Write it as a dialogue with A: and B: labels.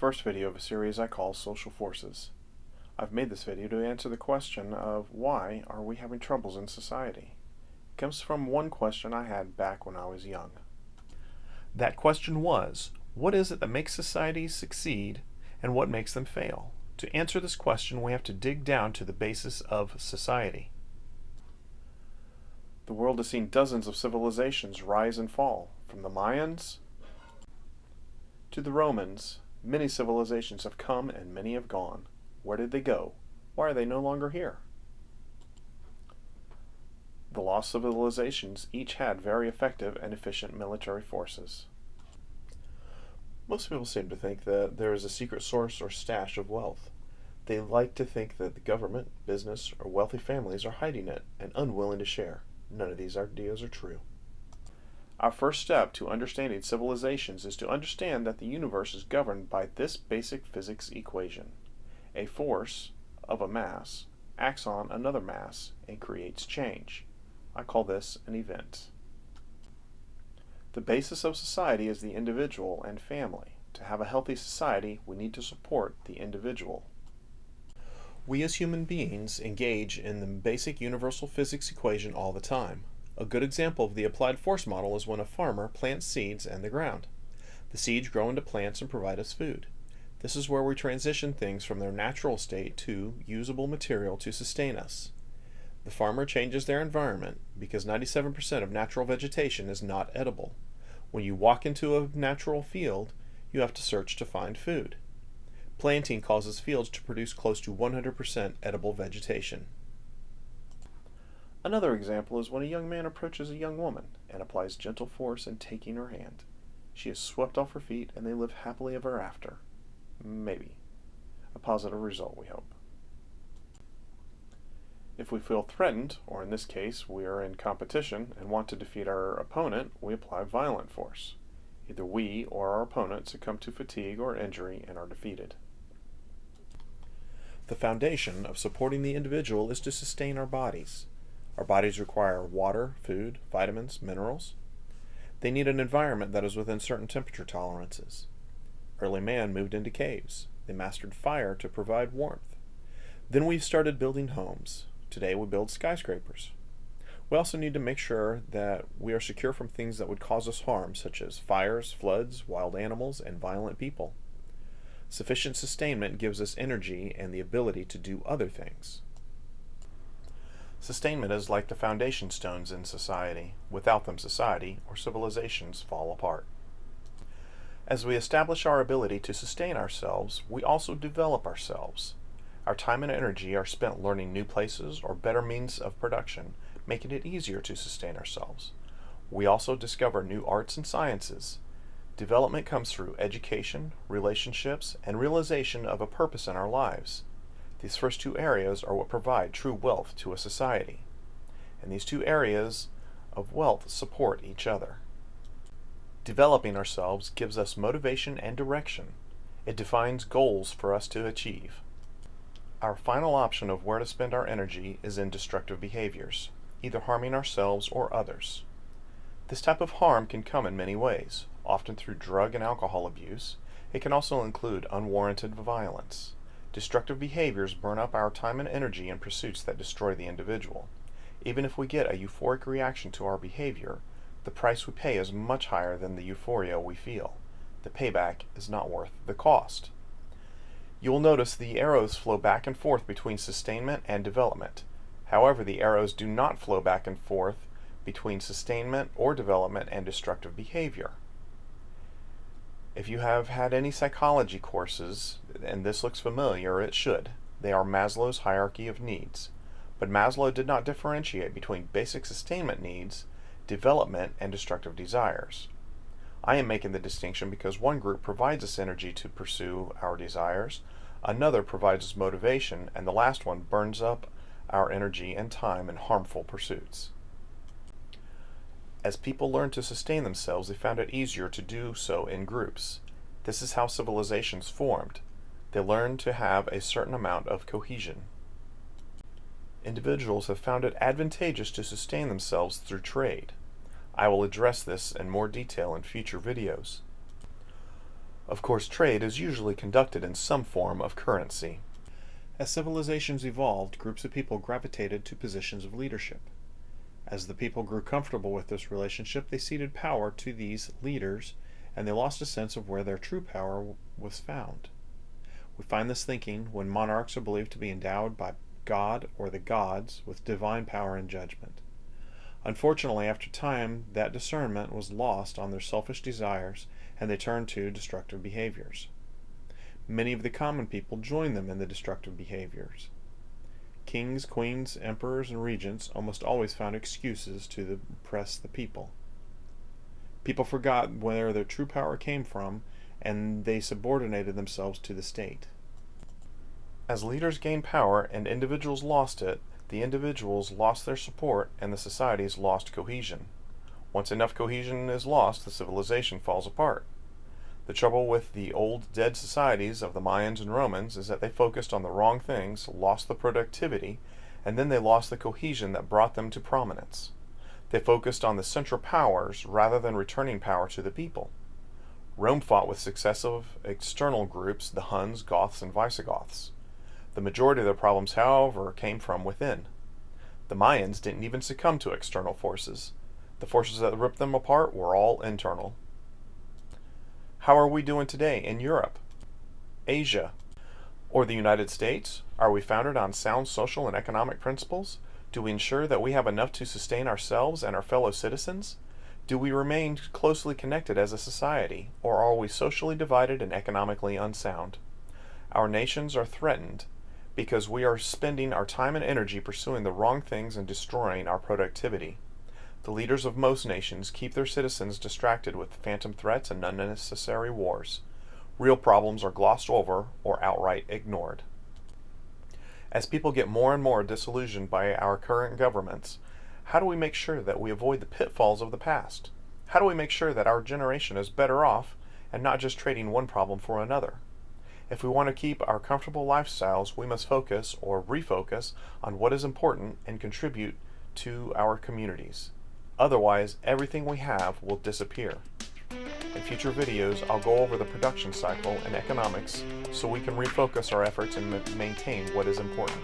A: first video of a series I call Social Forces. I've made this video to answer the question of why are we having troubles in society? It comes from one question I had back when I was young. That question was, what is it that makes societies succeed and what makes them fail? To answer this question, we have to dig down to the basis of society. The world has seen dozens of civilizations rise and fall, from the Mayans to the Romans. Many civilizations have come and many have gone. Where did they go? Why are they no longer here? The lost civilizations each had very effective and efficient military forces. Most people seem to think that there is a secret source or stash of wealth. They like to think that the government, business, or wealthy families are hiding it and unwilling to share. None of these ideas are true. Our first step to understanding civilizations is to understand that the universe is governed by this basic physics equation. A force of a mass acts on another mass and creates change. I call this an event. The basis of society is the individual and family. To have a healthy society, we need to support the individual. We as human beings engage in the basic universal physics equation all the time. A good example of the applied force model is when a farmer plants seeds in the ground. The seeds grow into plants and provide us food. This is where we transition things from their natural state to usable material to sustain us. The farmer changes their environment because 97% of natural vegetation is not edible. When you walk into a natural field, you have to search to find food. Planting causes fields to produce close to 100% edible vegetation. Another example is when a young man approaches a young woman and applies gentle force in taking her hand. She is swept off her feet and they live happily ever after. Maybe. A positive result, we hope. If we feel threatened, or in this case we are in competition and want to defeat our opponent, we apply violent force. Either we or our opponent succumb to fatigue or injury and are defeated. The foundation of supporting the individual is to sustain our bodies. Our bodies require water, food, vitamins, minerals. They need an environment that is within certain temperature tolerances. Early man moved into caves. They mastered fire to provide warmth. Then we started building homes. Today we build skyscrapers. We also need to make sure that we are secure from things that would cause us harm, such as fires, floods, wild animals, and violent people. Sufficient sustainment gives us energy and the ability to do other things. Sustainment is like the foundation stones in society. Without them, society or civilizations fall apart. As we establish our ability to sustain ourselves, we also develop ourselves. Our time and energy are spent learning new places or better means of production, making it easier to sustain ourselves. We also discover new arts and sciences. Development comes through education, relationships, and realization of a purpose in our lives. These first two areas are what provide true wealth to a society. And these two areas of wealth support each other. Developing ourselves gives us motivation and direction. It defines goals for us to achieve. Our final option of where to spend our energy is in destructive behaviors, either harming ourselves or others. This type of harm can come in many ways, often through drug and alcohol abuse. It can also include unwarranted violence. Destructive behaviors burn up our time and energy in pursuits that destroy the individual. Even if we get a euphoric reaction to our behavior, the price we pay is much higher than the euphoria we feel. The payback is not worth the cost. You will notice the arrows flow back and forth between sustainment and development. However, the arrows do not flow back and forth between sustainment or development and destructive behavior. If you have had any psychology courses, and this looks familiar, it should. They are Maslow's hierarchy of needs. But Maslow did not differentiate between basic sustainment needs, development, and destructive desires. I am making the distinction because one group provides us energy to pursue our desires, another provides us motivation, and the last one burns up our energy and time in harmful pursuits. As people learned to sustain themselves, they found it easier to do so in groups. This is how civilizations formed. They learned to have a certain amount of cohesion. Individuals have found it advantageous to sustain themselves through trade. I will address this in more detail in future videos. Of course, trade is usually conducted in some form of currency. As civilizations evolved, groups of people gravitated to positions of leadership. As the people grew comfortable with this relationship, they ceded power to these leaders, and they lost a sense of where their true power was found. We find this thinking when monarchs are believed to be endowed by God or the gods with divine power and judgment. Unfortunately, after time, that discernment was lost on their selfish desires, and they turned to destructive behaviors. Many of the common people joined them in the destructive behaviors. Kings, queens, emperors, and regents almost always found excuses to oppress the people. People forgot where their true power came from, and they subordinated themselves to the state. As leaders gained power and individuals lost it, the individuals lost their support and the societies lost cohesion. Once enough cohesion is lost, the civilization falls apart. The trouble with the old dead societies of the Mayans and Romans is that they focused on the wrong things, lost the productivity, and then they lost the cohesion that brought them to prominence. They focused on the central powers rather than returning power to the people. Rome fought with successive external groups, the Huns, Goths, and Visigoths. The majority of their problems, however, came from within. The Mayans didn't even succumb to external forces. The forces that ripped them apart were all internal. How are we doing today in Europe, Asia, or the United States? Are we founded on sound social and economic principles? Do we ensure that we have enough to sustain ourselves and our fellow citizens? Do we remain closely connected as a society, or are we socially divided and economically unsound? Our nations are threatened because we are spending our time and energy pursuing the wrong things and destroying our productivity. The leaders of most nations keep their citizens distracted with phantom threats and unnecessary wars. Real problems are glossed over or outright ignored. As people get more and more disillusioned by our current governments, how do we make sure that we avoid the pitfalls of the past? How do we make sure that our generation is better off and not just trading one problem for another? If we want to keep our comfortable lifestyles, we must focus or refocus on what is important and contribute to our communities. Otherwise, everything we have will disappear. In future videos, I'll go over the production cycle and economics so we can refocus our efforts and maintain what is important.